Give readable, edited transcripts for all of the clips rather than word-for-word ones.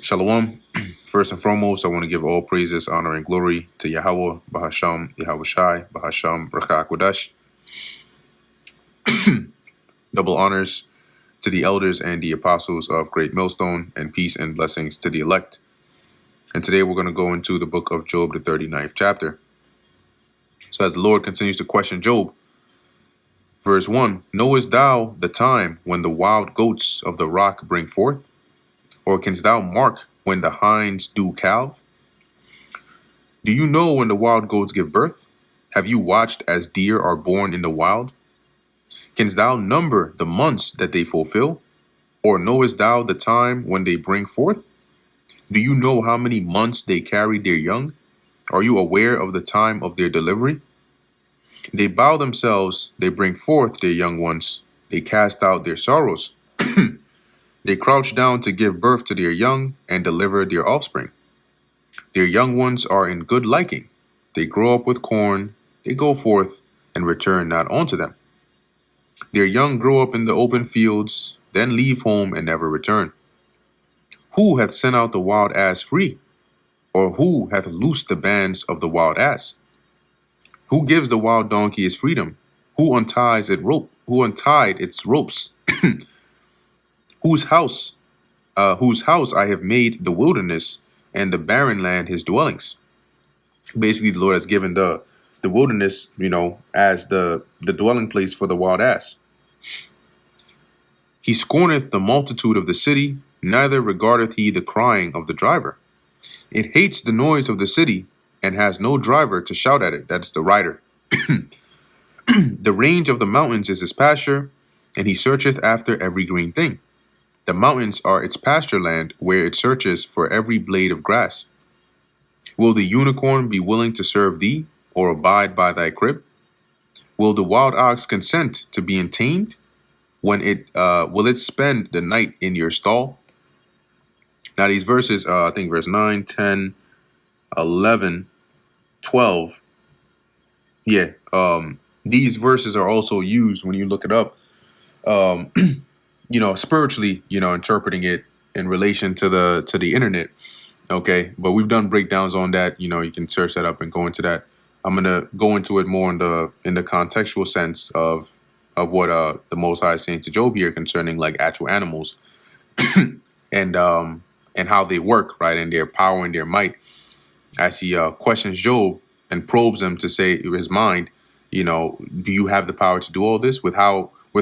Shalom. First and foremost, I want to give all praises, honor, and glory to Yahweh, Bahasham, Yahweh Shai, Bahasham, Brachah Kodash. Double honors to the elders and the apostles of Great Millstone, and peace and blessings to the elect. And today we're going to go into the book of Job, the 39th chapter. So as the Lord continues to question Job, verse 1, knowest thou the time when the wild goats of the rock bring forth? Or canst thou mark when the hinds do calve? Do you know when the wild goats give birth? Have you watched as deer are born in the wild? Canst thou number the months that they fulfill? Or knowest thou the time when they bring forth? Do you know how many months they carry their young? Are you aware of the time of their delivery? They bow themselves, they bring forth their young ones, they cast out their sorrows. They crouch down to give birth to their young and deliver their offspring. Their young ones are in good liking. They grow up with corn, they go forth, and return not unto them. Their young grow up in the open fields, then leave home and never return. Who hath sent out the wild ass free? Or who hath loosed the bands of the wild ass? Who gives the wild donkey his freedom? Who unties it rope? Who untied its ropes? Whose house I have made the wilderness, and the barren land his dwellings. Basically, the Lord has given the wilderness, as the dwelling place for the wild ass. He scorneth the multitude of the city, neither regardeth he the crying of the driver. It hates the noise of the city, and has no driver to shout at it. That is the rider. The range of the mountains is his pasture, and he searcheth after every green thing. The mountains are its pasture land, where it searches for every blade of grass. Will the unicorn be willing to serve thee, or abide by thy crib? Will the wild ox consent to be entamed? Will it spend the night in your stall? Now these verses, I think verse 9, 10, 11, 12. These verses are also used when you look it up, spiritually, interpreting it in relation to the internet. Okay, but we've done breakdowns on that. You can search that up and go into that. I'm gonna go into it more in the contextual sense of what the Most High is saying to Job here concerning like actual animals, and how they work, right, and their power and their might. As he questions Job and probes him to say his mind, do you have the power to do all this? With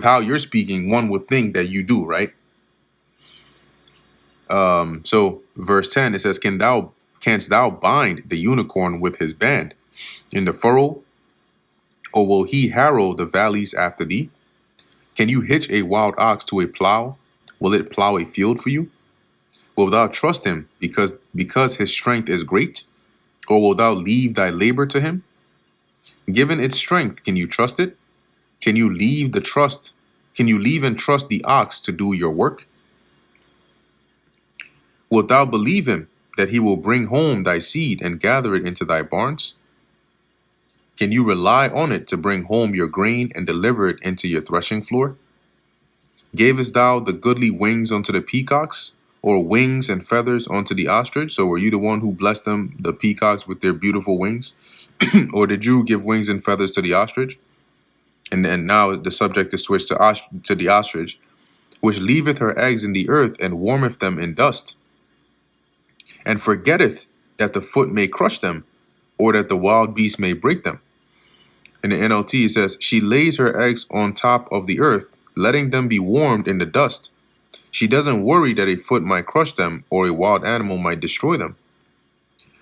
how you're speaking, one would think that you do, right? So verse 10, it says, canst thou bind the unicorn with his band in the furrow? Or will he harrow the valleys after thee? Can you hitch a wild ox to a plow? Will it plow a field for you? Will thou trust him because his strength is great? Or will thou leave thy labor to him? Given its strength, can you trust it? Can you leave and trust the ox to do your work? Wilt thou believe him that he will bring home thy seed and gather it into thy barns? Can you rely on it to bring home your grain and deliver it into your threshing floor? Gavest thou the goodly wings unto the peacocks, or wings and feathers unto the ostrich? So were you the one who blessed them, the peacocks, with their beautiful wings? Or did you give wings and feathers to the ostrich? And now the subject is switched to the ostrich, which leaveth her eggs in the earth and warmeth them in dust, and forgetteth that the foot may crush them, or that the wild beast may break them. In the NLT, it says, she lays her eggs on top of the earth, letting them be warmed in the dust. She doesn't worry that a foot might crush them, or a wild animal might destroy them.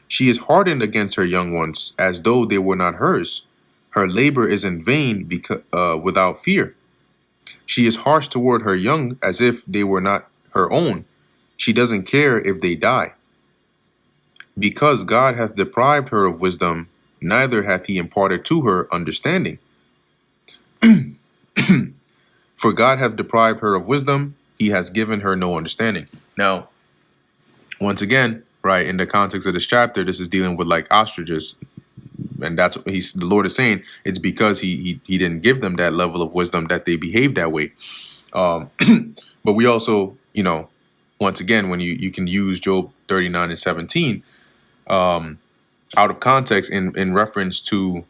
She is hardened against her young ones, as though they were not hers. Her labor is in vain without fear. She is harsh toward her young, as if they were not her own. She doesn't care if they die. Because God hath deprived her of wisdom, neither hath he imparted to her understanding. For God hath deprived her of wisdom, he has given her no understanding. Now, once again, right, in the context of this chapter, this is dealing with like ostriches. And that's what the Lord is saying. It's because he didn't give them that level of wisdom that they behaved that way. But we also, once again, when you can use Job 39 and 17 out of context in reference to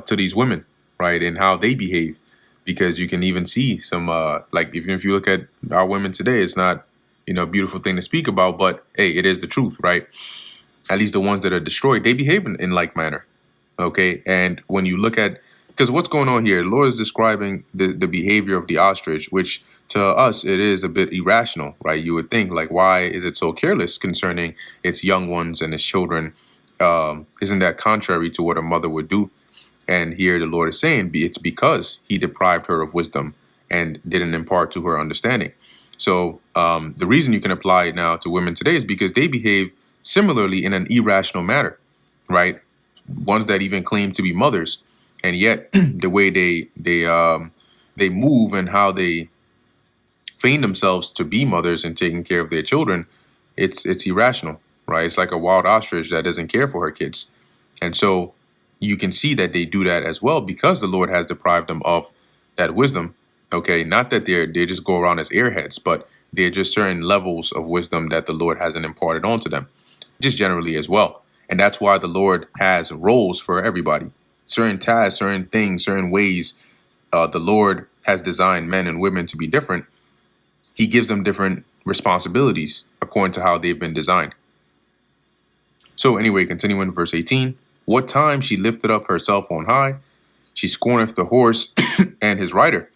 these women, right, and how they behave, because you can even see some like even if you look at our women today, it's not a beautiful thing to speak about, but hey, it is the truth, right? At least the ones that are destroyed, they behave in like manner. Okay, and when you look at, because what's going on here, the Lord is describing the behavior of the ostrich, which to us it is a bit irrational, right? You would think, like, why is it so careless concerning its young ones and its children? Isn't that contrary to what a mother would do? And here the Lord is saying it's because he deprived her of wisdom and didn't impart to her understanding. So the reason you can apply it now to women today is because they behave similarly in an irrational manner, right? Ones that even claim to be mothers, and yet the way they move and how they feign themselves to be mothers and taking care of their children, it's irrational, right? It's like a wild ostrich that doesn't care for her kids. And so you can see that they do that as well because the Lord has deprived them of that wisdom. Okay, not that they just go around as airheads, but they're just certain levels of wisdom that the Lord hasn't imparted onto them, just generally as well. And that's why the Lord has roles for everybody, certain tasks, certain things, certain ways. The Lord has designed men and women to be different. He gives them different responsibilities according to how they've been designed. So anyway, continuing verse 18, what time she lifted up herself on high, she scorneth the horse and his rider.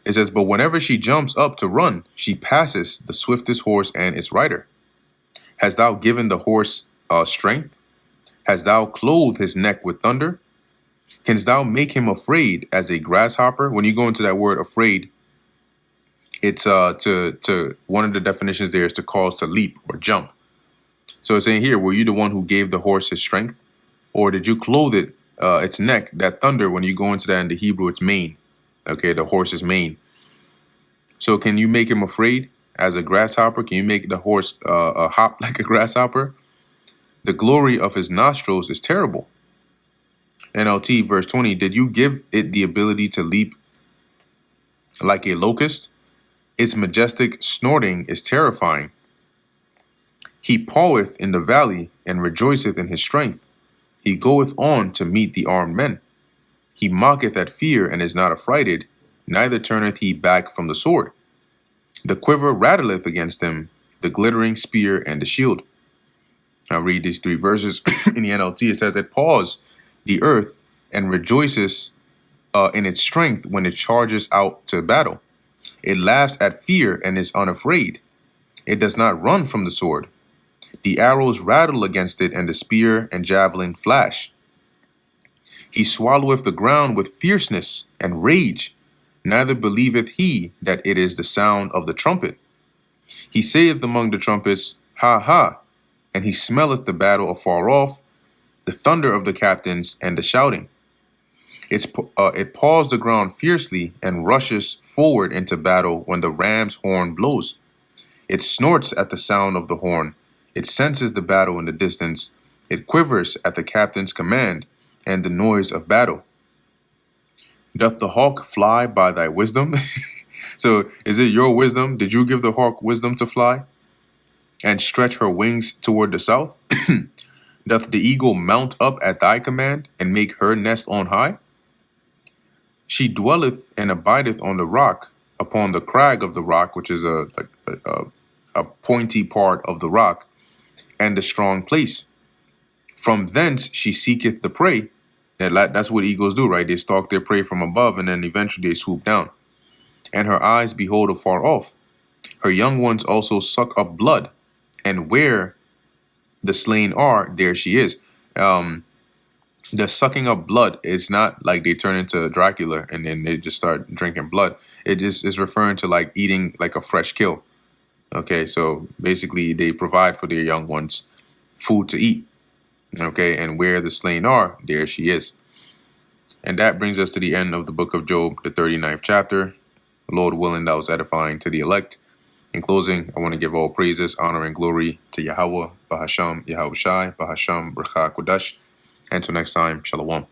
It says, but whenever she jumps up to run, she passes the swiftest horse and its rider. Hast thou given the horse strength? Hast thou clothed his neck with thunder? Canst thou make him afraid as a grasshopper? When you go into that word afraid, it's to one of the definitions there is to cause to leap or jump. So it's saying here, were you the one who gave the horse his strength? Or did you clothe it, its neck, that thunder? When you go into that in the Hebrew, it's mane. Okay, the horse's mane. So can you make him afraid as a grasshopper? Can you make the horse hop like a grasshopper? The glory of his nostrils is terrible. NLT verse 20, did you give it the ability to leap like a locust? Its majestic snorting is terrifying. He paweth in the valley and rejoiceth in his strength. He goeth on to meet the armed men. He mocketh at fear and is not affrighted, neither turneth he back from the sword. The quiver rattleth against him, the glittering spear and the shield. I'll read these 3 verses in the NLT. It says, it paws the earth and rejoices in its strength when it charges out to battle. It laughs at fear and is unafraid. It does not run from the sword. The arrows rattle against it, and the spear and javelin flash. He swalloweth the ground with fierceness and rage, neither believeth he that it is the sound of the trumpet. He saith among the trumpets, Ha ha, and he smelleth the battle afar off, the thunder of the captains and the shouting. It paws the ground fiercely and rushes forward into battle when the ram's horn blows. It snorts at the sound of the horn. It senses the battle in the distance. It quivers at the captain's command and the noise of battle. Doth the hawk fly by thy wisdom? So is it your wisdom? Did you give the hawk wisdom to fly and stretch her wings toward the south? Doth the eagle mount up at thy command and make her nest on high? She dwelleth and abideth on the rock, upon the crag of the rock, which is a pointy part of the rock, and the strong place. From thence she seeketh the prey. That's what eagles do, right? They stalk their prey from above, and then eventually they swoop down. And her eyes behold afar off. Her young ones also suck up blood, and where the slain are, there she is. The sucking up blood is not like they turn into Dracula and then they just start drinking blood. It just is referring to like eating like a fresh kill. Okay, so basically they provide for their young ones food to eat. Okay, and where the slain are, there she is. And that brings us to the end of the book of Job, the 39th chapter. Lord willing, that was edifying to the elect. In closing, I want to give all praises, honor, and glory to Yahweh, Bahasham, Yahushai, Bahasham, Brachah, Kodash. Until next time, Shalom.